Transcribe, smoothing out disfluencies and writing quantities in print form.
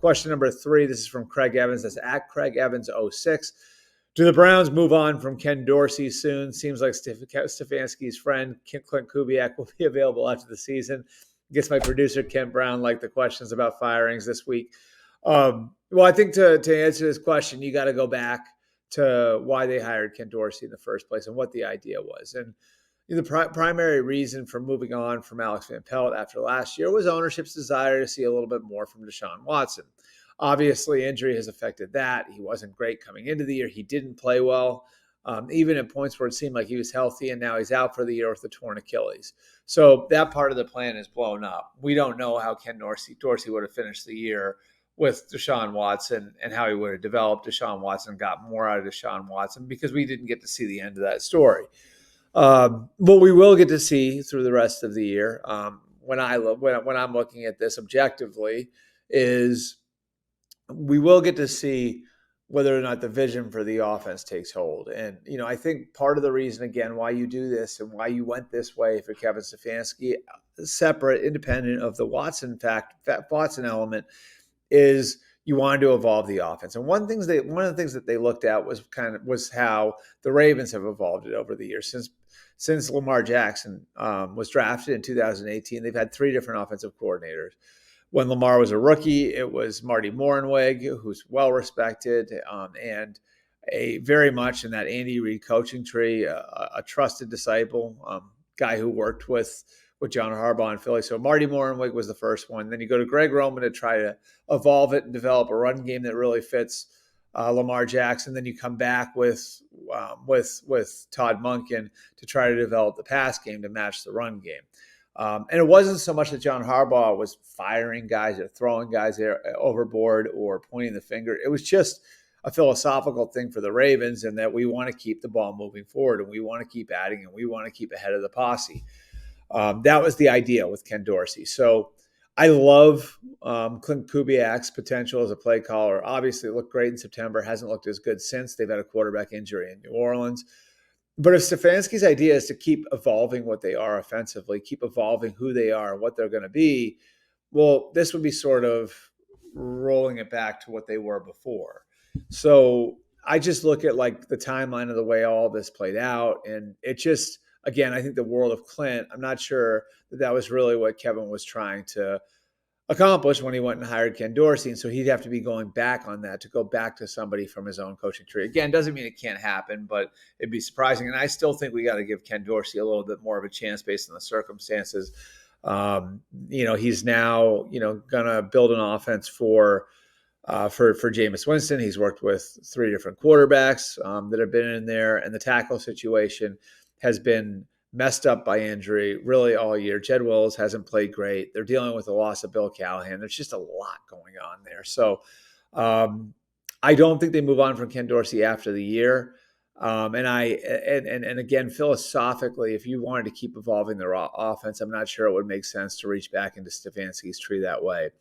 Question number 3, this is from Craig Evans. That's at Craig Evans 06. Do the Browns move on from Ken Dorsey soon? Seems like Stefanski's friend, Clint Kubiak, will be available after the season. I guess my producer, Ken Brown, liked the questions about firings this week. Well, I think to answer this question, you got to go back to why they hired Ken Dorsey in the first place and what the idea was. And the primary reason for moving on from Alex Van Pelt after last year was ownership's desire to see a little bit more from Deshaun Watson. Obviously, injury has affected that. He wasn't great coming into the year. He didn't play well, even at points where it seemed like he was healthy, and now he's out for the year with a torn Achilles. So that part of the plan is blown up. We don't know how Ken Dorsey would have finished the year with Deshaun Watson and how he would have developed Deshaun Watson, got more out of Deshaun Watson, because we didn't get to see the end of that story. What we will get to see through the rest of the year, when I'm looking at this objectively, is we will get to see whether or not the vision for the offense takes hold. And, I think part of the reason, again, why you do this and why you went this way for Kevin Stefanski, separate, independent of the Watson element, is you wanted to evolve the offense. And one of the things that they looked at was how the Ravens have evolved it over the years. Since Lamar Jackson was drafted in 2018, they've had 3 different offensive coordinators. When Lamar was a rookie, it was Marty Morenweg, who's well-respected and a very much in that Andy Reid coaching tree, a trusted disciple, guy who worked with John Harbaugh in Philly. So Marty Morenweg was the first one. Then you go to Greg Roman to try to evolve it and develop a run game that really fits Lamar Jackson. Then you come back with Todd Monken to try to develop the pass game to match the run game. And it wasn't so much that John Harbaugh was firing guys or throwing guys overboard or pointing the finger. It was just a philosophical thing for the Ravens, and that we want to keep the ball moving forward, and we want to keep adding, and we want to keep ahead of the posse. That was the idea with Ken Dorsey. So I love Clint Kubiak's potential as a play caller. Obviously, it looked great in September. Hasn't looked as good since. They've had a quarterback injury in New Orleans. But if Stefanski's idea is to keep evolving what they are offensively, keep evolving who they are, what they're going to be, well, this would be sort of rolling it back to what they were before. So I just look at like the timeline of the way all this played out, and it just, again, I think the world of Clint, I'm not sure that was really what Kevin was trying to accomplish when he went and hired Ken Dorsey. And so he'd have to be going back on that to go back to somebody from his own coaching tree. Again, doesn't mean it can't happen, but it'd be surprising. And I still think we got to give Ken Dorsey a little bit more of a chance based on the circumstances. He's now, going to build an offense for Jameis Winston. He's worked with 3 different quarterbacks that have been in there, and the tackle situation has been messed up by injury really all year. Jed Wills hasn't played great. They're dealing with the loss of Bill Callahan. There's just a lot going on there. So I don't think they move on from Ken Dorsey after the year. And again, philosophically, if you wanted to keep evolving their offense, I'm not sure it would make sense to reach back into Stefanski's tree that way.